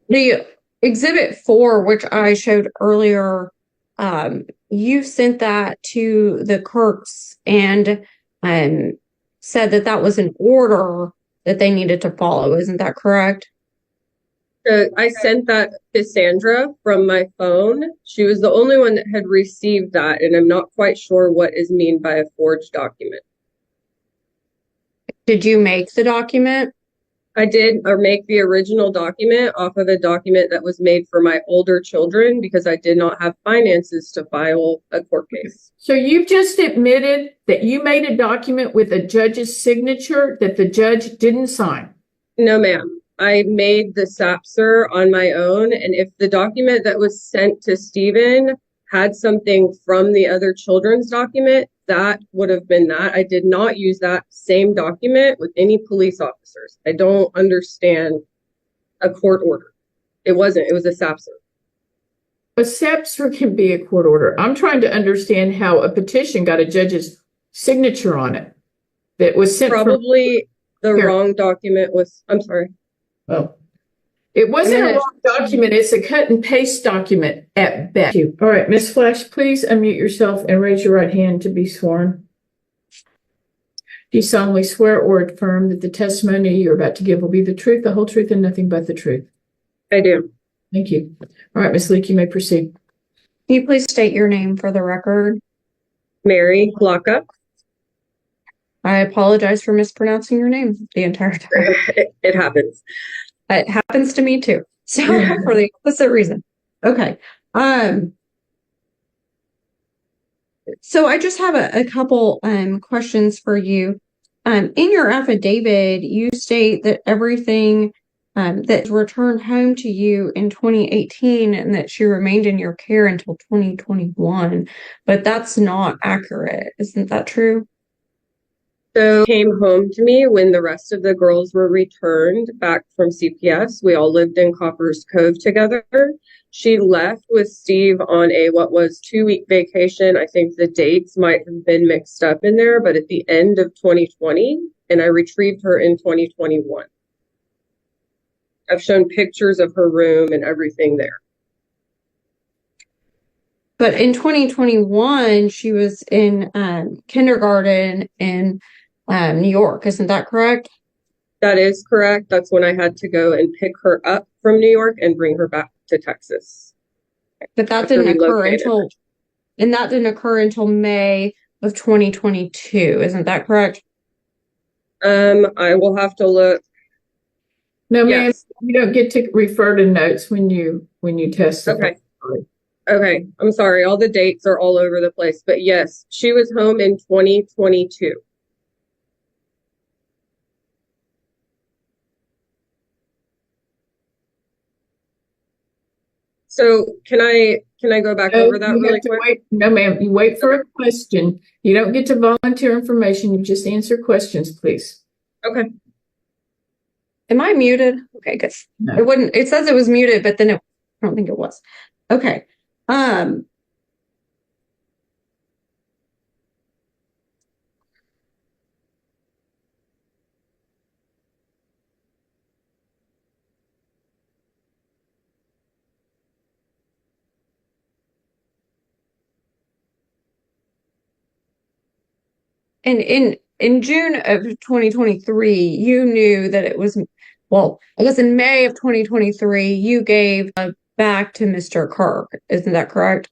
The exhibit 4, which I showed earlier, you sent that to the Kirks and um, said that that was an order that they needed to follow. Isn't that correct? I sent that to Sandra from my phone. She was the only one that had received that, and I'm not quite sure what is mean by a forged document. Did you make the document? I did or make the original document off of a document that was made for my older children because I did not have finances to file a court case. So you've just admitted that you made a document with a judge's signature that the judge didn't sign. No, ma'am. I made the SAPSER on my own, and if the document that was sent to Stephen had something from the other children's document, that would have been that. I did not use that same document with any police officers. I don't understand a court order. It wasn't. It was a SAPSER. A SAPSER can be a court order. I'm trying to understand how a petition got a judge's signature on it that was sent Probably the wrong document was, I'm sorry. Well, it wasn't a wrong document. It's a cut and paste document at best. All right, Ms. Flash, please unmute yourself and raise your right hand to be sworn. Do you solemnly swear or affirm that the testimony you're about to give will be the truth, the whole truth, and nothing but the truth? I do. Thank you. All right, Ms. Leak, you may proceed. Can you please state your name for the record? Mary Glocka. I apologize for mispronouncing your name the entire time. It happens. It happens to me too. So for the opposite reason. Okay. So I just have a couple questions for you. In your affidavit, you state that everything that returned home to you in 2018 and that she remained in your care until 2021, but that's not accurate. Isn't that true? So came home to me when the rest of the girls were returned back from CPS. We all lived in Coppers Cove together. She left with Steve on a what was 2-week vacation. I think the dates might have been mixed up in there, but at the end of 2020, and I retrieved her in 2021. I've shown pictures of her room and everything there. But in 2021, she was in kindergarten in New York. Isn't that correct? That is correct. That's when I had to go and pick her up from New York and bring her back to Texas. But that didn't occur until May of 2022. Isn't that correct? I will have to look. No, ma'am, you don't get to refer to notes when you testify. Okay. I'm sorry. All the dates are all over the place. But yes, she was home in 2022. So can I go back over that really quick? No, ma'am. You wait for a question. You don't get to volunteer information. You just answer questions, please. Okay. Am I muted? Okay, good. No. It says it was muted, but then I don't think it was. Okay. And in June of 2023, you knew that it was, well, I guess in May of 2023, you gave back to Mr. Kirk. Isn't that correct?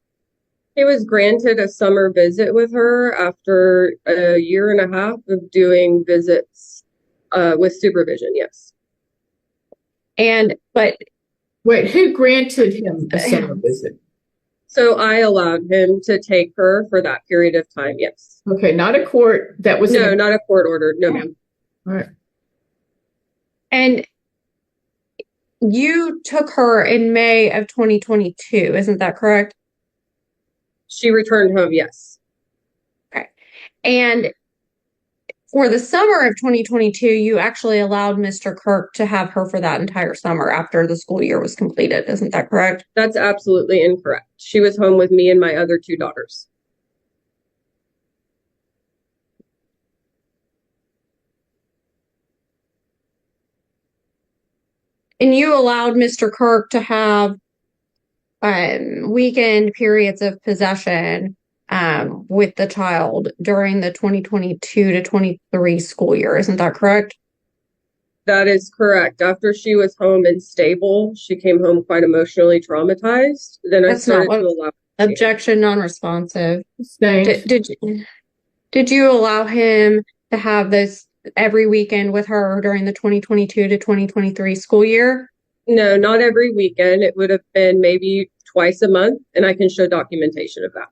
He was granted a summer visit with her after a year and a half of doing visits with supervision, yes. But wait, who granted him a summer visit? So I allowed him to take her for that period of time, yes. Okay, not a court. That was not a court order. No, ma'am. All right. And you took her in May of 2022, isn't that correct? She returned home, yes. Okay. And for the summer of 2022, you actually allowed Mr. Kirk to have her for that entire summer after the school year was completed. Isn't that correct? That's absolutely incorrect. She was home with me and my other 2 daughters. And you allowed Mr. Kirk to have weekend periods of possession with the child during the 2022 to 23 school year. Isn't that correct? That is correct. After she was home and stable, she came home quite emotionally traumatized. Then I That's not started what to allow. objection non-responsive. Sustained. Did you allow him to have this every weekend with her during the 2022 to 2023 school year? No, not every weekend. It would have been maybe twice a month, and I can show documentation of that.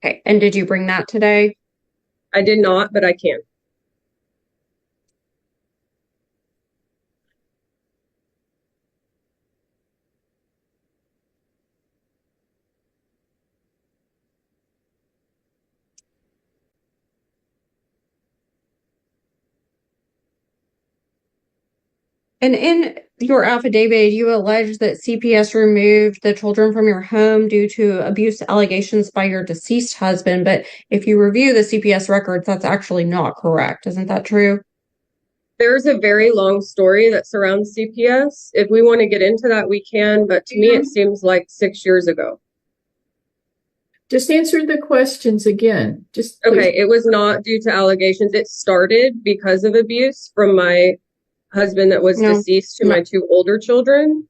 Okay. And did you bring that today? I did not, but I can. And in your affidavit, you allege that CPS removed the children from your home due to abuse allegations by your deceased husband. But if you review the CPS records, that's actually not correct. Isn't that true? There's a very long story that surrounds CPS. If we want to get into that, we can. But to me, it seems like 6 years ago. Just answer the questions again. Just please. Okay, it was not due to allegations. It started because of abuse from my husband that was deceased to my two older children.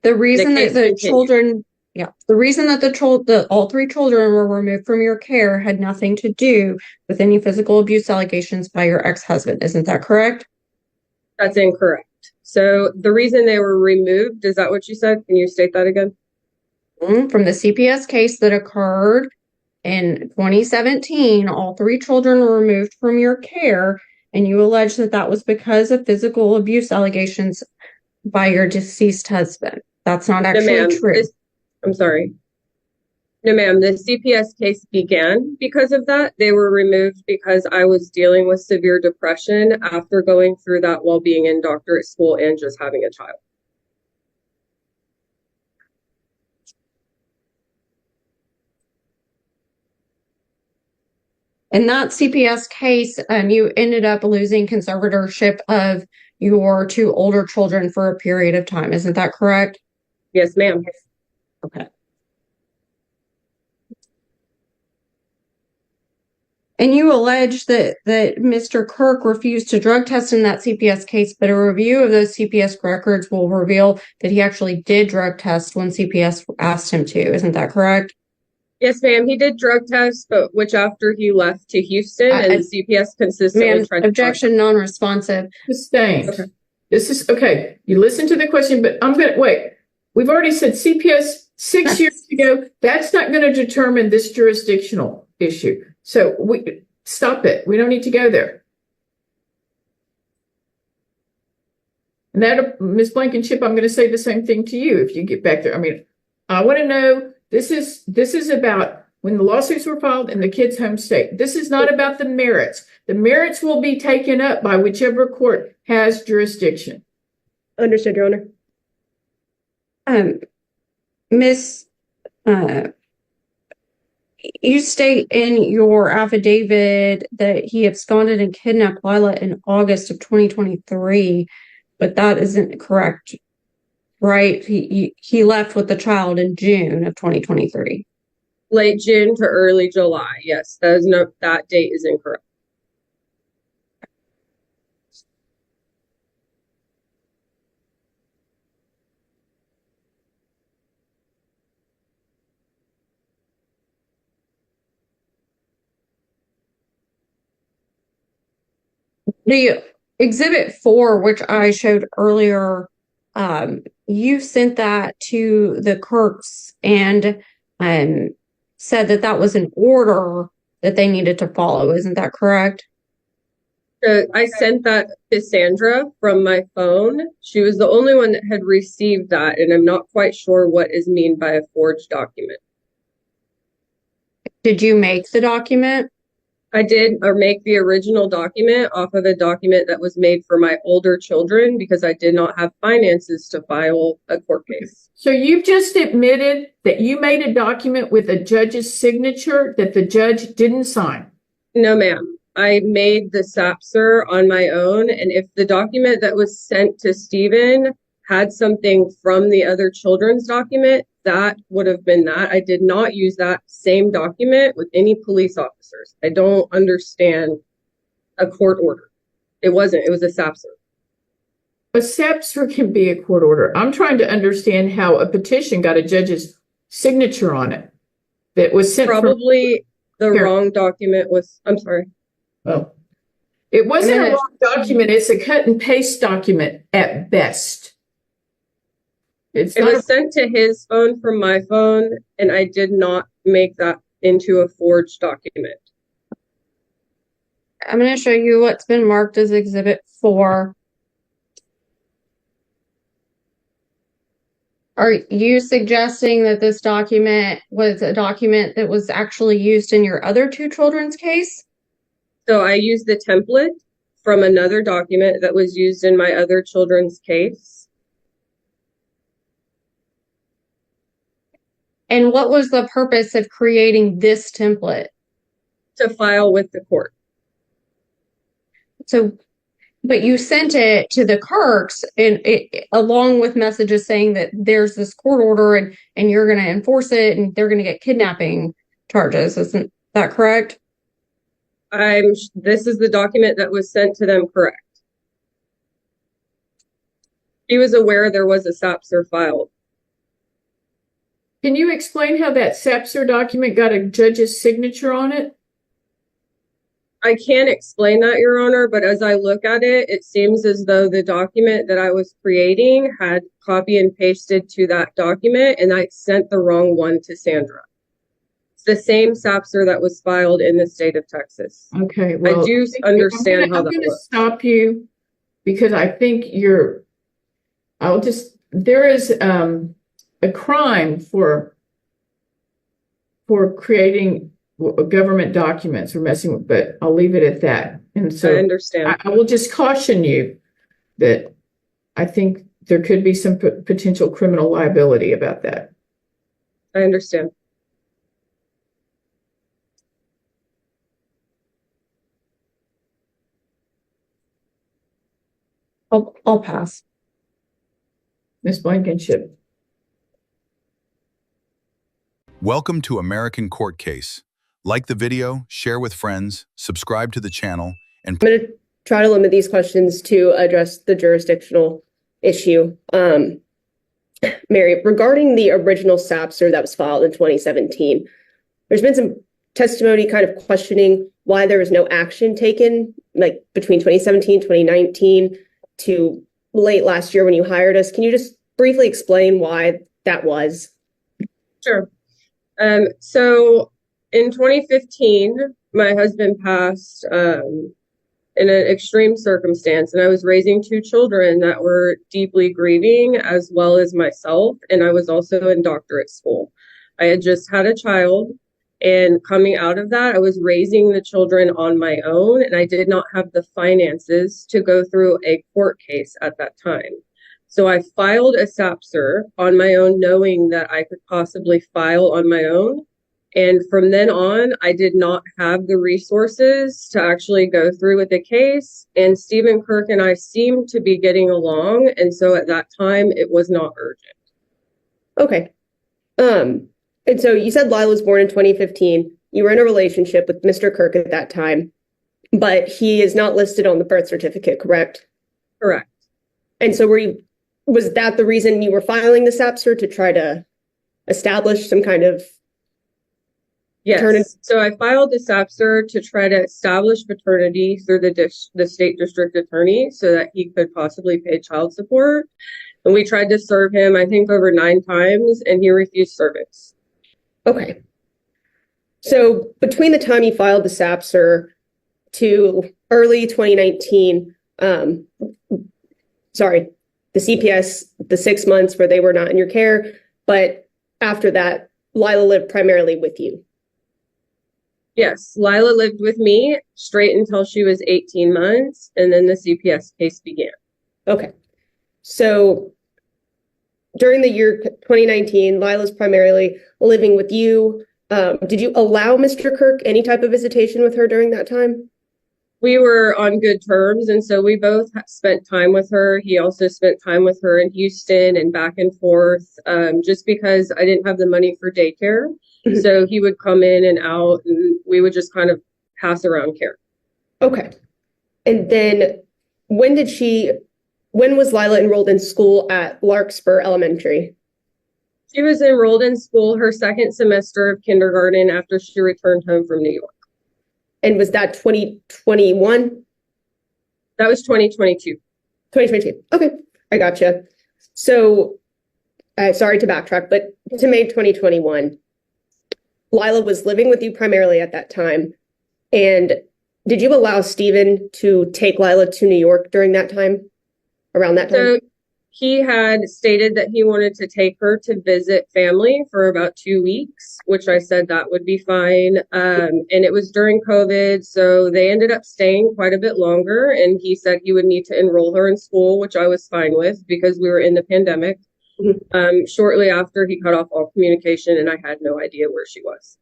The reason that the children, the reason that all three children were removed from your care had nothing to do with any physical abuse allegations by your ex-husband. Isn't that correct? That's incorrect. So the reason they were removed, is that what you said? Can you state that again? From the CPS case that occurred in 2017, all three children were removed from your care, and you allege that that was because of physical abuse allegations by your deceased husband. That's not actually true. I'm sorry. No, ma'am. The CPS case began because of that. They were removed because I was dealing with severe depression after going through that while being in doctorate school and just having a child. In that CPS case, you ended up losing conservatorship of your two older children for a period of time. Isn't that correct? Yes, ma'am. Okay. And you allege that Mr. Kirk refused to drug test in that CPS case, but a review of those CPS records will reveal that he actually did drug test when CPS asked him to. Isn't that correct? Yes, ma'am. He did drug tests, but which after he left to Houston, and the CPS consistently tried to objection non-responsive. Sustained. Okay. This is okay. You listen to the question, but I'm going to wait. We've already said CPS 6 years ago. That's not going to determine this jurisdictional issue. So we stop it. We don't need to go there. And that, Ms. Blankenship, I'm going to say the same thing to you if you get back there. I mean, I want to know. This is about when the lawsuits were filed in the kids' home state. This is not about the merits. The merits will be taken up by whichever court has jurisdiction. Understood, Your Honor. Miss, you state in your affidavit that he absconded and kidnapped Lila in August of 2023, but that isn't correct. Right, he left with the child in June of 2023. Late June to early July. Yes, that date is incorrect. The Exhibit 4, which I showed earlier, you sent that to the Kirks and said that that was an order that they needed to follow. Isn't that correct? I sent that to Sandra from my phone. She was the only one that had received that, and I'm not quite sure what is meant by a forged document. Did you make the document? I did, or make the original document off of a document that was made for my older children because I did not have finances to file a court case. So you've just admitted that you made a document with a judge's signature that the judge didn't sign? No, ma'am. I made the SAPSER on my own, and if the document that was sent to Stephen had something from the other children's document, that would have been that. I did not use that same document with any police officers. I don't understand a court order. It wasn't. It was a SAPSR. A SAPSR can be a court order. I'm trying to understand how a petition got a judge's signature on it that was sent Probably the wrong document was, I'm sorry. Oh, it wasn't a wrong document. It's a cut and paste document at best. It was sent to his phone from my phone, and I did not make that into a forged document. I'm going to show you what's been marked as Exhibit 4. Are you suggesting that this document was a document that was actually used in your other two children's case? So I used the template from another document that was used in my other children's case. And what was the purpose of creating this template? To file with the court. So, but you sent it to the Kirks and along with messages saying that there's this court order and you're going to enforce it and they're going to get kidnapping charges. Isn't that correct? This is the document that was sent to them, correct. He was aware there was a SAPSR filed. Can you explain how that SAPSR document got a judge's signature on it? I can't explain that, Your Honor, but as I look at it, it seems as though the document that I was creating had copy and pasted to that document, and I sent the wrong one to Sandra. It's the same SAPSR that was filed in the state of Texas. Okay, well, I do understand how that works. I'm going to stop you because I think there is a crime for creating government documents or messing with, but I'll leave it at that. And so I understand. I will just caution you that I think there could be some potential criminal liability about that. I understand. I'll pass. Ms. Blankenship. Welcome to American Court Case. Like the video, share with friends, subscribe to the channel, and I'm going to try to limit these questions to address the jurisdictional issue. Mary, regarding the original SAPSR that was filed in 2017, there's been some testimony kind of questioning why there was no action taken, like between 2017, 2019 to late last year when you hired us. Can you just briefly explain why that was? Sure. So in 2015, my husband passed in an extreme circumstance, and I was raising two children that were deeply grieving, as well as myself, and I was also in doctorate school. I had just had a child, and coming out of that, I was raising the children on my own, and I did not have the finances to go through a court case at that time. So I filed a SAPSR on my own, knowing that I could possibly file on my own. And from then on, I did not have the resources to actually go through with the case. And Stephen Kirk and I seemed to be getting along. And so at that time, it was not urgent. Okay. And so you said Lila was born in 2015. You were in a relationship with Mr. Kirk at that time, but he is not listed on the birth certificate, correct? Correct. And so was that the reason you were filing the SAPSR, to try to establish some kind of paternity? Yes. So I filed the SAPSR to try to establish paternity through the state district attorney so that he could possibly pay child support. And we tried to serve him, I think, over 9 times, and he refused service. Okay. So between the time you filed the SAPSR to early 2019, the CPS, the 6 months where they were not in your care, but after that, Lila lived primarily with you. Yes, Lila lived with me straight until she was 18 months, and then the CPS case began. Okay. So during the year 2019, Lila's primarily living with you. Did you allow Mr. Kirk any type of visitation with her during that time? we were on good terms, and so we both spent time with her. He also spent time with her in Houston and back and forth, just because I didn't have the money for daycare. So he would come in and out, and we would just kind of pass around care. Okay. And then when was Lila enrolled in school at Larkspur Elementary? She was enrolled in school her second semester of kindergarten after she returned home from New York. And was that 2021? That was 2022. 2022. Okay, I gotcha. So, sorry to backtrack, but to May 2021, Lila was living with you primarily at that time. And did you allow Stephen to take Lila to New York during that time, around that time? So he had stated that he wanted to take her to visit family for about 2 weeks, which I said that would be fine. And it was during COVID, so they ended up staying quite a bit longer. And he said he would need to enroll her in school, which I was fine with because we were in the pandemic. Shortly after, he cut off all communication, and I had no idea where she was.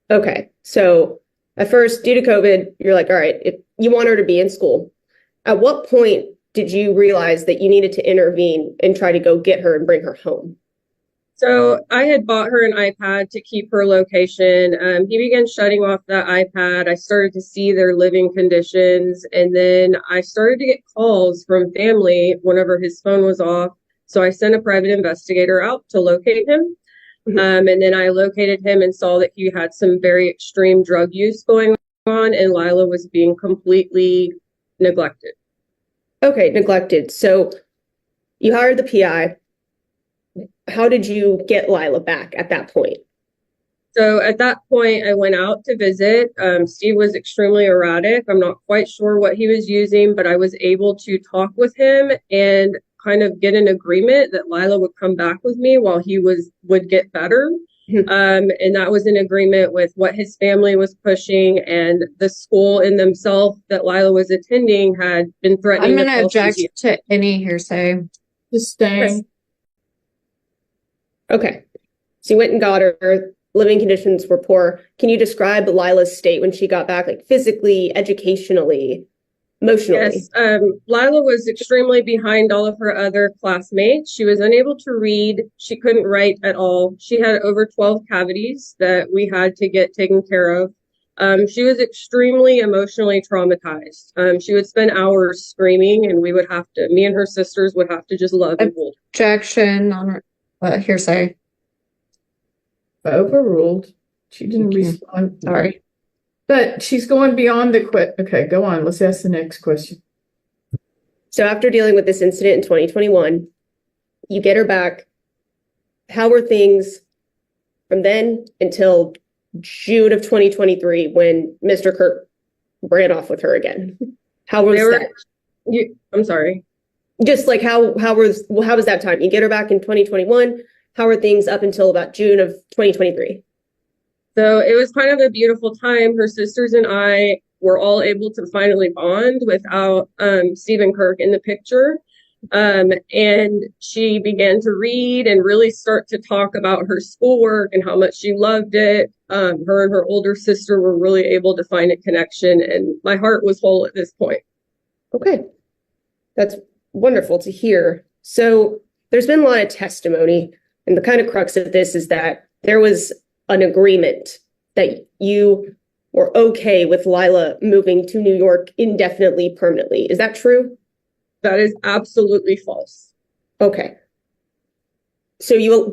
Okay, so at first, due to COVID, you're like, all right, if you want her to be in school. At what point did you realize that you needed to intervene and try to go get her and bring her home? So I had bought her an iPad to keep her location. He began shutting off that iPad. I started to see their living conditions, and then I started to get calls from family whenever his phone was off. So I sent a private investigator out to locate him. And then I located him and saw that he had some very extreme drug use going on, and Lila was being completely neglected. Okay, neglected. So you hired the PI. How did you get Lila back at that point? So at that point, I went out to visit. Steve was extremely erratic. I'm not quite sure what he was using, but I was able to talk with him and kind of get an agreement that Lila would come back with me while he would get better. And that was an agreement with what his family was pushing, and the school in themselves that Lila was attending had been threatening. I'm going to object to any hearsay. Just staying. Okay. So you went and got her. Living conditions were poor. Can you describe Lila's state when she got back, like physically, educationally, emotionally? Yes, Lila was extremely behind all of her other classmates. She was unable to read. She couldn't write at all. She had over 12 cavities that we had to get taken care of. She was extremely emotionally traumatized. She would spend hours screaming, and me and her sisters would have to just love and hold. Objection on hearsay. Overruled. She didn't respond. Sorry. But she's going beyond the Okay, go on. Let's ask the next question. So after dealing with this incident in 2021, you get her back. How were things from then until June of 2023 when Mr. Kirk ran off with her again? How was that? I'm sorry. Just like how was that time? You get her back in 2021. How are things up until about June of 2023? So it was kind of a beautiful time. Her sisters and I were all able to finally bond without Stephen Kirk in the picture. And she began to read and really start to talk about her schoolwork and how much she loved it. Her and her older sister were really able to find a connection, and my heart was whole at this point. Okay. That's wonderful to hear. So there's been a lot of testimony, and the kind of crux of this is that there was an agreement that you were okay with Lila moving to New York indefinitely, permanently. Is that true? That is absolutely false. Okay. So you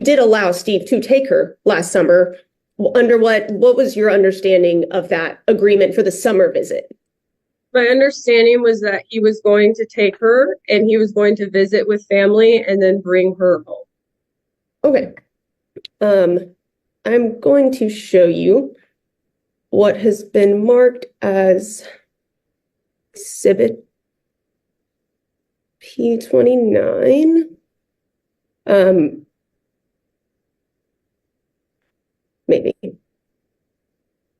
did allow Steve to take her last summer. Under what was your understanding of that agreement for the summer visit? My understanding was that he was going to take her and he was going to visit with family and then bring her home. Okay. I'm going to show you what has been marked as Exhibit P29. Maybe.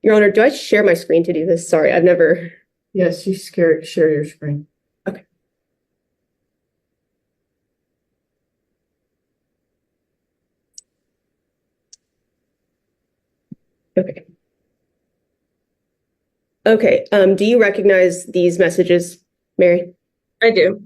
Your Honor, do I share my screen to do this? Sorry, I've never. Yes, you share your screen. Okay. Okay. Okay. Do you recognize these messages, Mary? I do.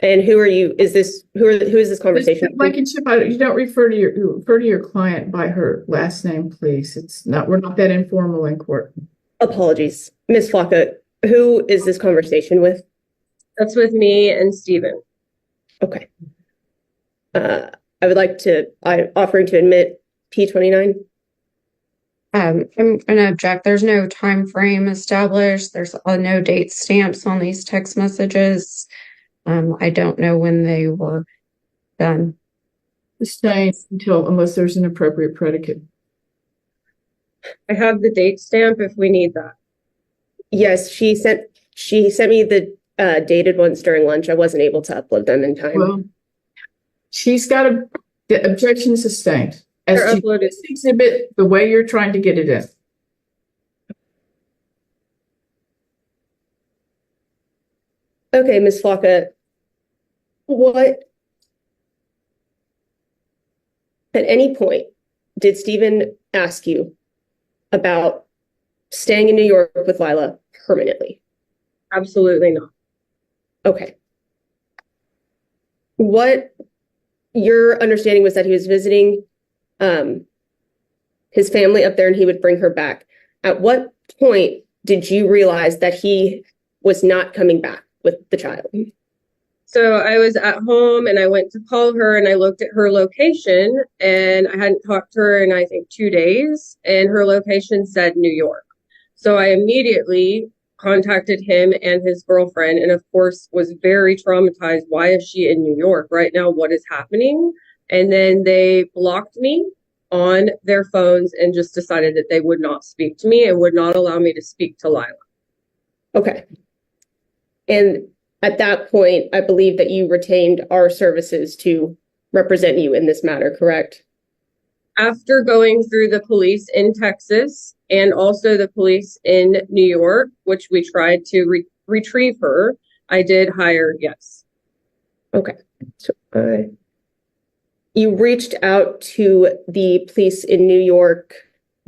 And who are you? Who is this conversation? Blankenship, you don't refer to your client by her last name, please. We're not that informal in court. Apologies. Ms. Flocka, who is this conversation with? That's with me and Stephen. Okay. I'm offering to admit P29. I'm going to object. There's no time frame established. There's no date stamps on these text messages. I don't know when they were done. Sustained unless there's an appropriate predicate. I have the date stamp if we need that. Yes, she sent me the dated ones during lunch. I wasn't able to upload them in time. Well, she's got the objection sustained. As They're to uploaded. this exhibit, the way you're trying to get it in. Okay, Ms. Flocka, at any point did Stephen ask you about staying in New York with Lila permanently? Absolutely not. Okay. What your understanding was that he was visiting his family up there and he would bring her back. At what point did you realize that he was not coming back with the child? So I was at home and I went to call her and I looked at her location and I hadn't talked to her in I think 2 days and her location said New York. So I immediately contacted him and his girlfriend and of course was very traumatized. Why is she in New York right now? What is happening? And then they blocked me on their phones and just decided that they would not speak to me and would not allow me to speak to Lila. Okay. And at that point, I believe that you retained our services to represent you in this matter, correct? After going through the police in Texas and also the police in New York, which we tried to retrieve her, I did hire, yes. Okay. So you reached out to the police in New York.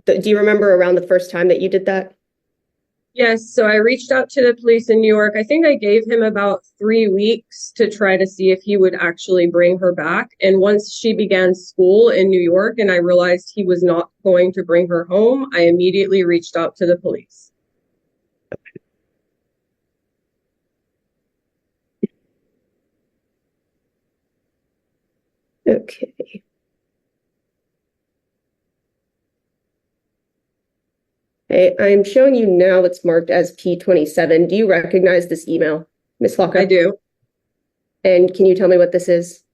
Do you remember around the first time that you did that? Yes, so I reached out to the police in New York. I think I gave him about 3 weeks to try to see if he would actually bring her back. And once she began school in New York and I realized he was not going to bring her home, I immediately reached out to the police. Okay. Hey, I'm showing you now it's marked as P27. Do you recognize this email, Ms. Flocka? I do. And can you tell me what this is?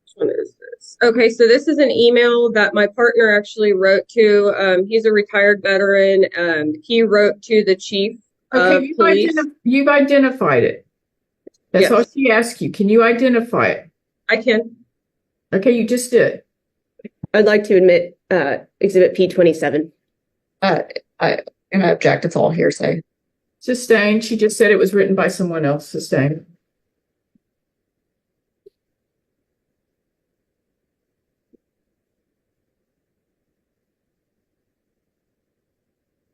Which one is this? Okay, so this is an email that my partner actually wrote to. He's a retired veteran. He wrote to the chief of police. You've identified it. That's Yes. all she asked you. Can you identify it? I can. Okay, you just did. I'd like to admit Exhibit P27. I'm going to object. It's all hearsay. Sustained. She just said it was written by someone else. Sustained.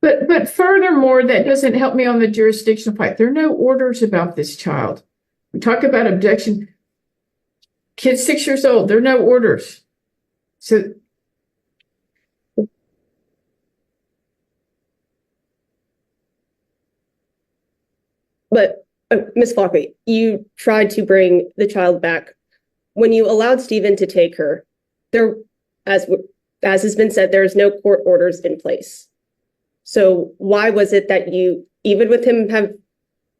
But furthermore, that doesn't help me on the jurisdictional fight. There are no orders about this child. We talk about objection. Kid's 6 years old. There are no orders. So But Ms. Flocka, you tried to bring the child back. When you allowed Stephen to take her, there, as has been said, there's no court orders in place. So why was it that you, even with him have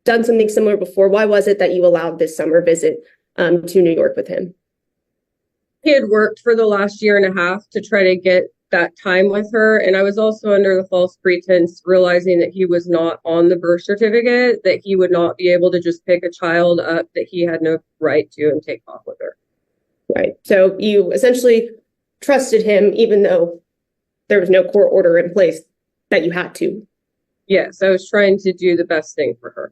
done something similar before, why was it that you allowed this summer visit to New York with him? He had worked for the last year and a half to try to get that time with her. And I was also under the false pretense, realizing that he was not on the birth certificate, that he would not be able to just pick a child up that he had no right to and take off with her. Right. So you essentially trusted him, even though there was no court order in place that you had to. Yes, I was trying to do the best thing for her.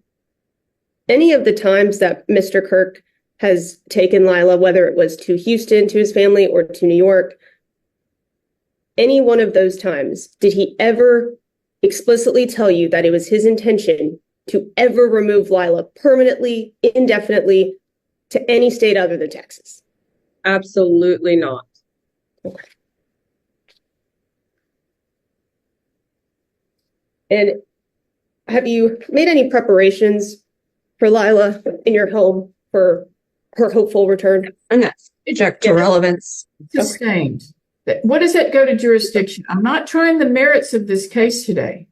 Any of the times that Mr. Kirk has taken Lila, whether it was to Houston, to his family, or to New York, any one of those times, did he ever explicitly tell you that it was his intention to ever remove Lila permanently, indefinitely, to any state other than Texas? Absolutely not. Okay. And have you made any preparations for Lila in your home for her hopeful return? And that's subject to relevance. Sustained. What does that go to jurisdiction? I'm not trying the merits of this case today.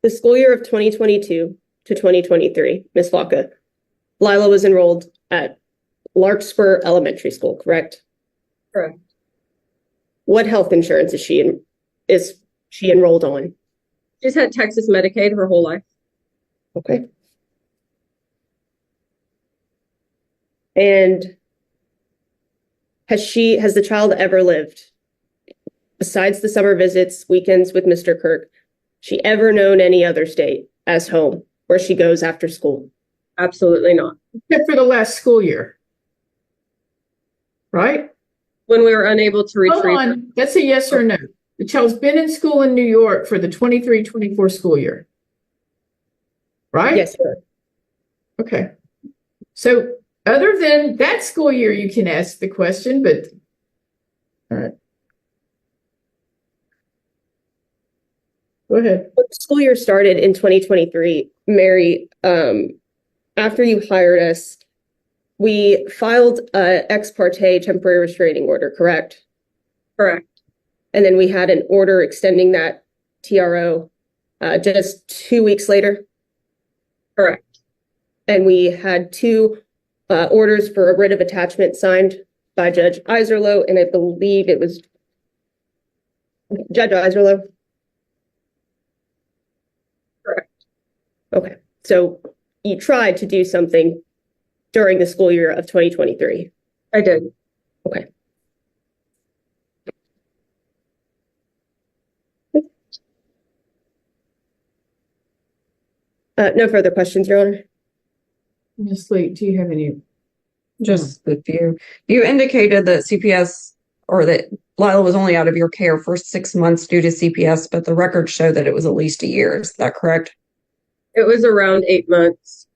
The school year of 2022 to 2023, Ms. Flocka, Lila was enrolled at Larkspur Elementary School, correct? Correct. What health insurance is she enrolled on? She's had Texas Medicaid her whole life. Okay. And has the child ever lived, besides the summer visits, weekends with Mr. Kirk, she ever known any other state as home where she goes after school? Absolutely not. Except for the last school year. Right? When we were unable to retrieve Hold her. on. That's a yes or no. The child's been in school in New York for the 23-24 school year. Right? Yes, sir. Okay. So other than that school year, you can ask the question, but all right. Go ahead. When the school year started in 2023, Mary, after you hired us, we filed a ex parte temporary restraining order, correct? Correct. And then we had an order extending that TRO just 2 weeks later. Correct. And we had two orders for a writ of attachment signed by Judge Iserloh, and I believe it was Judge Iserloh. Correct. Okay, so you tried to do something during the school year of 2023. I did. Okay. No further questions, Your Honor. Ms. Lee, do you have any? Just a few. You indicated that CPS or that Lila was only out of your care for 6 months due to CPS, but the records show that it was at least a year. Is that correct? It was around 8 months.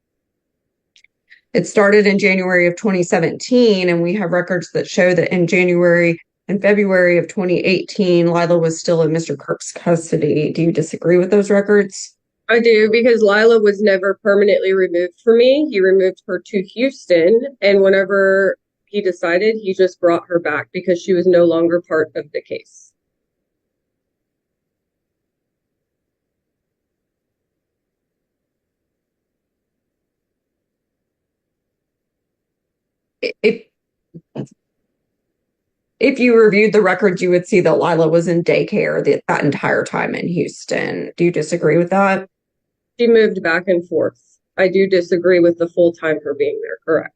It started in January of 2017, and we have records that show that in January and February of 2018, Lila was still in Mr. Kirk's custody. Do you disagree with those records? I do, because Lila was never permanently removed from me. He removed her to Houston, and whenever he decided, he just brought her back because she was no longer part of the case. If you reviewed the records, you would see that Lila was in daycare that entire time in Houston. Do you disagree with that? She moved back and forth. I do disagree with the full time her being there, correct.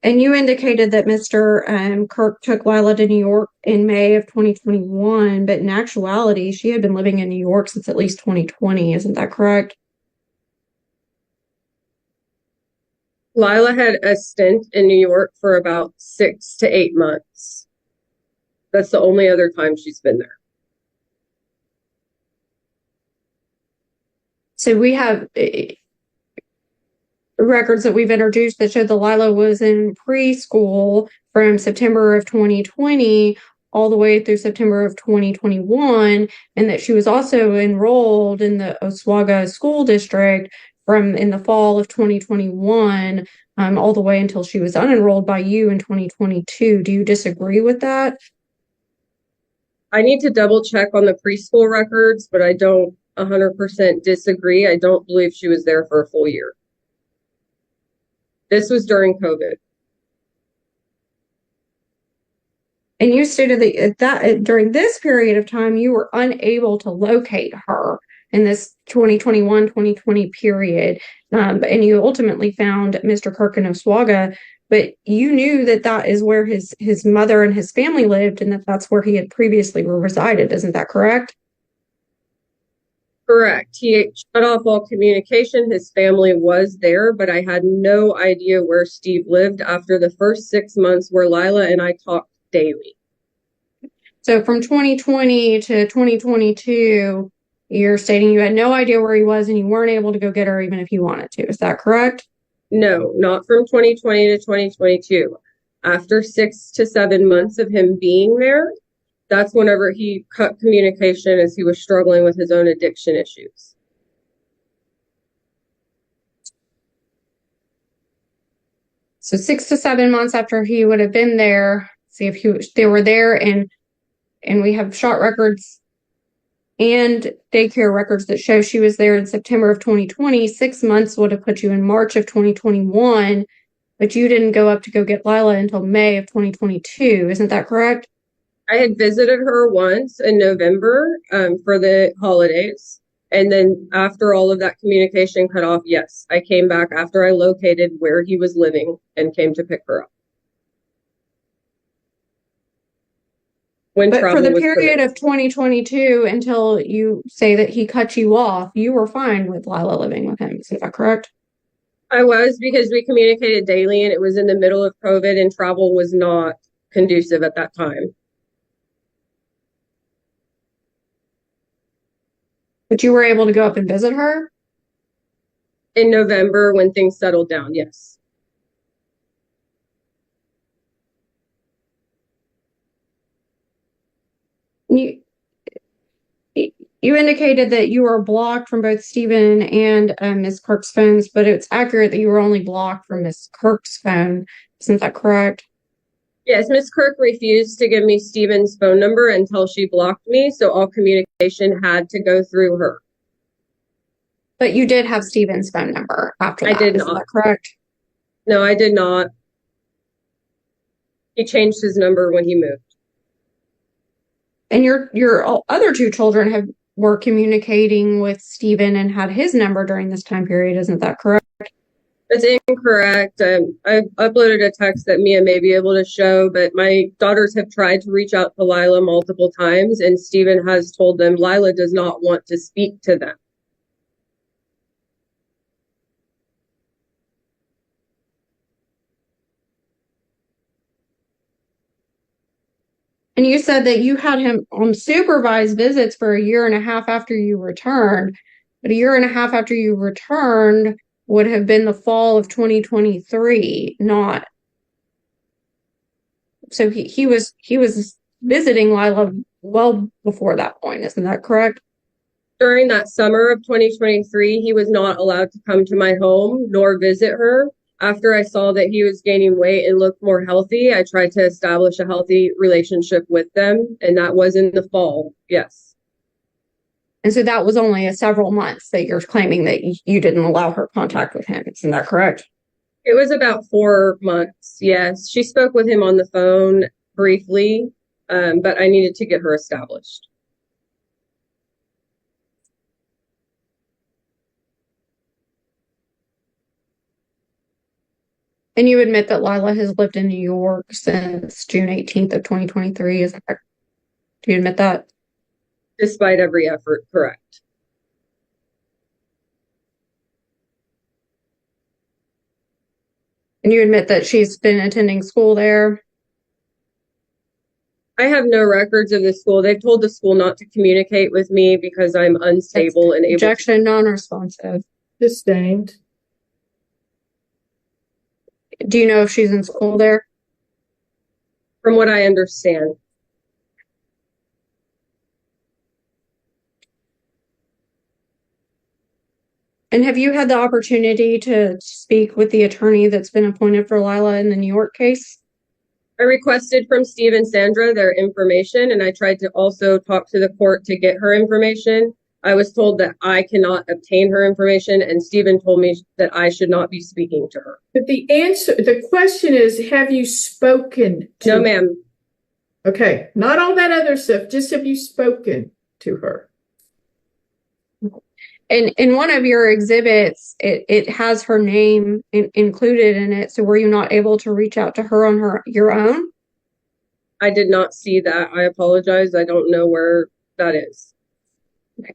And you indicated that Mr. Kirk took Lila to New York in May of 2021, but in actuality, she had been living in New York since at least 2020. Isn't that correct? Lila had a stint in New York for about 6 to 8 months. That's the only other time she's been there. So we have records that we've introduced that show that Lila was in preschool from September of 2020 all the way through September of 2021, and that she was also enrolled in the Oswego School District from in the fall of 2021 all the way until she was unenrolled by you in 2022. Do you disagree with that? I need to double check on the preschool records, but I don't 100% disagree. I don't believe she was there for a full year. This was during COVID. And you stated that during this period of time, you were unable to locate her in this 2021-2020 period. And you ultimately found Mr. Kirk in Oswego, but you knew that that is where his mother and his family lived and that that's where he had previously resided. Isn't that correct? Correct. He shut off all communication. His family was there, but I had no idea where Steve lived after the first 6 months where Lila and I talked daily. So from 2020 to 2022, you're stating you had no idea where he was and you weren't able to go get her even if you wanted to. Is that correct? No, not from 2020 to 2022. After 6 to 7 months of him being there, that's whenever he cut communication as he was struggling with his own addiction issues. So 6 to 7 months after he would have been there, see if they were there, and we have shot records and daycare records that show she was there in September of 2020. 6 months would have put you in March of 2021, but you didn't go up to go get Lila until May of 2022. Isn't that correct? I had visited her once in November for the holidays. And then after all of that communication cut off, yes, I came back after I located where he was living and came to pick her up. But for the period of 2022 until you say that he cut you off, you were fine with Lila living with him. Is that correct? I was, because we communicated daily and it was in the middle of COVID and travel was not conducive at that time. But you were able to go up and visit her? In November when things settled down, yes. You indicated that you were blocked from both Stephen and Ms. Kirk's phones, but it's accurate that you were only blocked from Ms. Kirk's phone. Isn't that correct? Yes, Ms. Kirk refused to give me Stephen's phone number until she blocked me, so all communication had to go through her. But you did have Stephen's phone number after that. I did not. Isn't that correct? No, I did not. He changed his number when he moved. And your other two children were communicating with Stephen and had his number during this time period. Isn't that correct? That's incorrect. I've uploaded a text that Mia may be able to show, but my daughters have tried to reach out to Lila multiple times, and Stephen has told them Lila does not want to speak to them. And you said that you had him on supervised visits for a year and a half after you returned, but a year and a half after you returned would have been the fall of 2023, not. So he was visiting Lila well before that point. Isn't that correct? During that summer of 2023, he was not allowed to come to my home nor visit her. After I saw that he was gaining weight and looked more healthy, I tried to establish a healthy relationship with them, and that was in the fall, yes. And so that was only several months that you're claiming that you didn't allow her contact with him. Isn't that correct? It was about 4 months, yes. She spoke with him on the phone briefly, but I needed to get her established. And you admit that Lila has lived in New York since June 18th of 2023. Is that correct? Do you admit that? Despite every effort, correct. And you admit that she's been attending school there? I have no records of the school. They've told the school not to communicate with me because I'm unstable and able Objection, non-responsive. Sustained. Do you know if she's in school there? from what I understand. And have you had the opportunity to speak with the attorney that's been appointed for Lila in the New York case? I requested from Steve and Sandra their information, and I tried to also talk to the court to get her information. I was told that I cannot obtain her information, and Stephen told me that I should not be speaking to her. But the question is, have you spoken to No, her? ma'am. Okay, not all that other stuff, just have you spoken to her? And in one of your exhibits, it has her name included in it. So were you not able to reach out to her on your own? I did not see that. I apologize. I don't know where that is. Okay.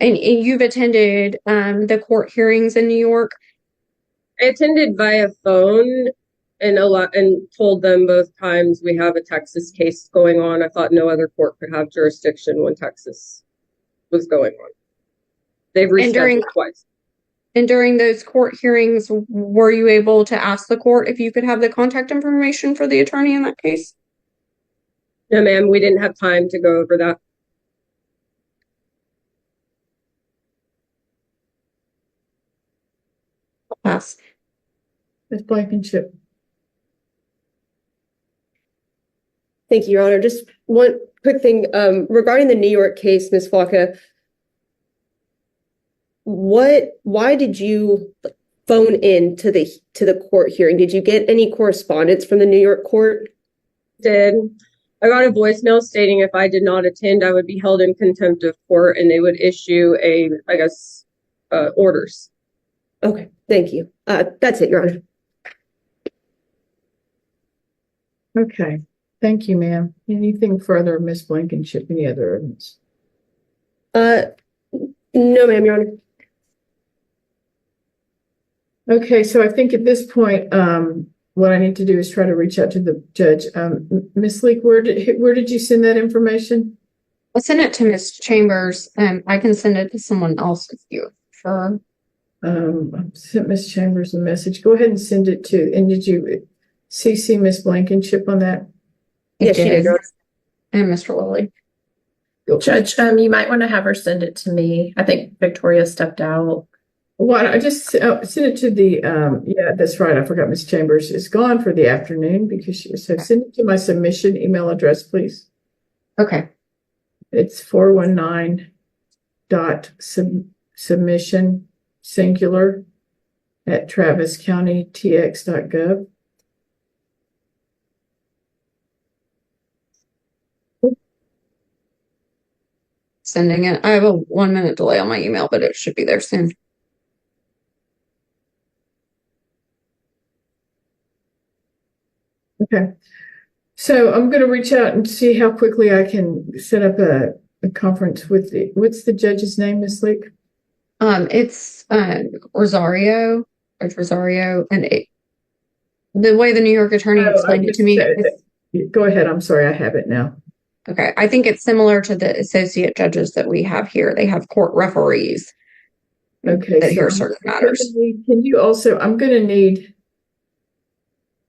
And you've attended the court hearings in New York? I attended via phone and told them both times we have a Texas case going on. I thought no other court could have jurisdiction when Texas was going on. They've rescheduled twice. And during those court hearings, were you able to ask the court if you could have the contact information for the attorney in that case? No, ma'am, we didn't have time to go over that. Pass. Ms. Blankenship. Thank you, Your Honor. Just one quick thing regarding the New York case, Ms. Flocka. Why did you phone in to the court hearing? Did you get any correspondence from the New York court? I got a voicemail stating if I did not attend, I would be held in contempt of court, and they would issue orders. Okay, thank you. That's it, Your Honor. Okay, thank you, ma'am. Anything further, Ms. Blankenship? Any other evidence? No, ma'am, Your Honor. Okay, so I think at this point, what I need to do is try to reach out to the judge. Ms. Leek, where did you send that information? I sent it to Ms. Chambers, and I can send it to someone else if you prefer. I sent Ms. Chambers a message. Go ahead and send it to, and did you CC Ms. Blankenship on that? Yes, she did, Your Honor. And Mr. Lilly. Judge, you might want to have her send it to me. I think Victoria stepped out. Well, I just sent it to the, yeah, that's right. I forgot Ms. Chambers is gone for the afternoon because so send it to my submission email address, please. Okay. It's 419.submission singular at traviscountytx.gov. Sending it. I have a 1-minute delay on my email, but it should be there soon. Okay. So I'm going to reach out and see how quickly I can set up a conference with what's the judge's name, Ms. Leek? It's Rosario, Judge Rosario, and the way the New York attorney explained it to me. Go ahead. I'm sorry. I have it now. Okay. I think it's similar to the associate judges that we have here. They have court referees. Okay. That hear certain matters. Can you also, I'm going to need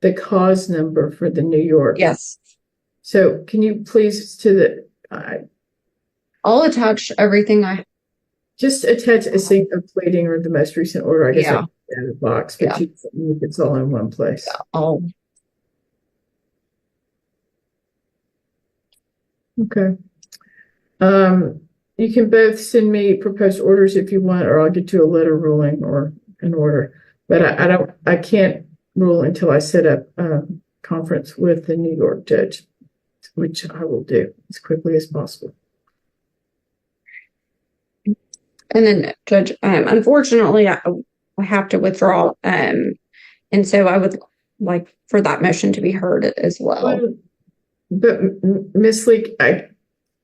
the cause number for the New York. Yes. So can you please I'll attach everything I just attach a single pleading or the most recent order. I guess I can put in the box, but it's all in one place. Yeah, okay. You can both send me proposed orders if you want, or I'll get you a letter ruling or an order. But I can't rule until I set up a conference with the New York judge, which I will do as quickly as possible. And then, Judge, unfortunately, I have to withdraw, and so I would like for that motion to be heard as well. But Ms. Leek, I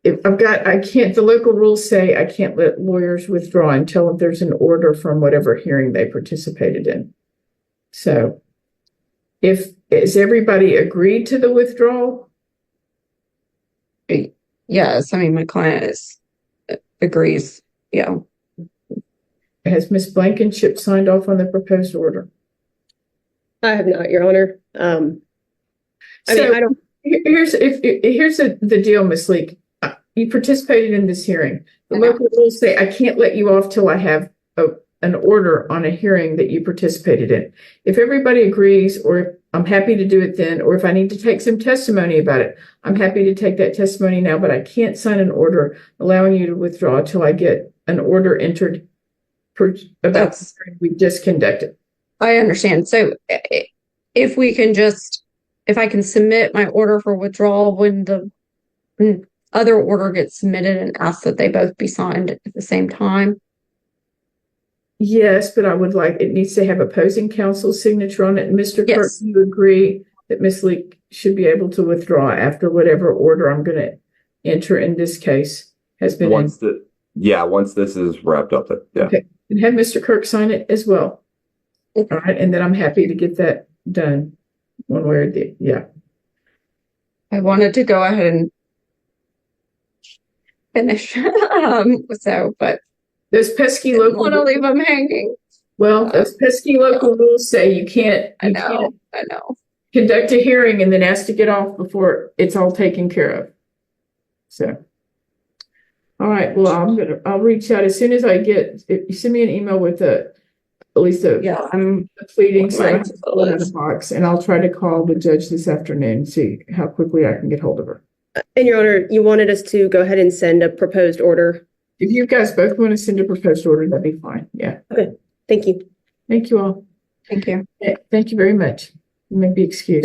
can't. The local rules say I can't let lawyers withdraw until there's an order from whatever hearing they participated in. So, is everybody agreed to the withdrawal? Yes, I mean my client agrees. Yeah. Has Ms. Blankenship signed off on the proposed order? I have not, Your Honor. Here's the deal, Ms. Leek. You participated in this hearing. The local rules say I can't let you off till I have an order on a hearing that you participated in. If everybody agrees, or if I'm happy to do it then, or if I need to take some testimony about it, I'm happy to take that testimony now, but I can't sign an order allowing you to withdraw till I get an order entered about the hearing we just conducted. I understand. So if I can submit my order for withdrawal when the other order gets submitted and ask that they both be signed at the same time. Yes, but it needs to have opposing counsel's signature on it. And Mr. Kirk, do you agree that Ms. Leek should be able to withdraw after whatever order I'm going to enter in this case has been Yeah, once this is wrapped up, yeah. Okay. And have Mr. Kirk sign it as well. Okay. All right. And then I'm happy to get that done one way or the, yeah. I wanted to go ahead and finish. But Those pesky didn't local want to leave them hanging. Well, those pesky local rules say you can't I know. conduct a hearing and then ask to get off before it's all taken care of. So, all right. Well, I'll reach out as soon as I get. If you send me an email with at least I'm a pleading, so I mine have to pull it out of the box, and I'll try to call the judge this afternoon and see how quickly I can get hold of her. And Your Honor, you wanted us to go ahead and send a proposed order. If you guys both want to send a proposed order, that'd be fine. Yeah. Okay. Thank you. Thank you all. Thank you. Thank you very much. You may be excused.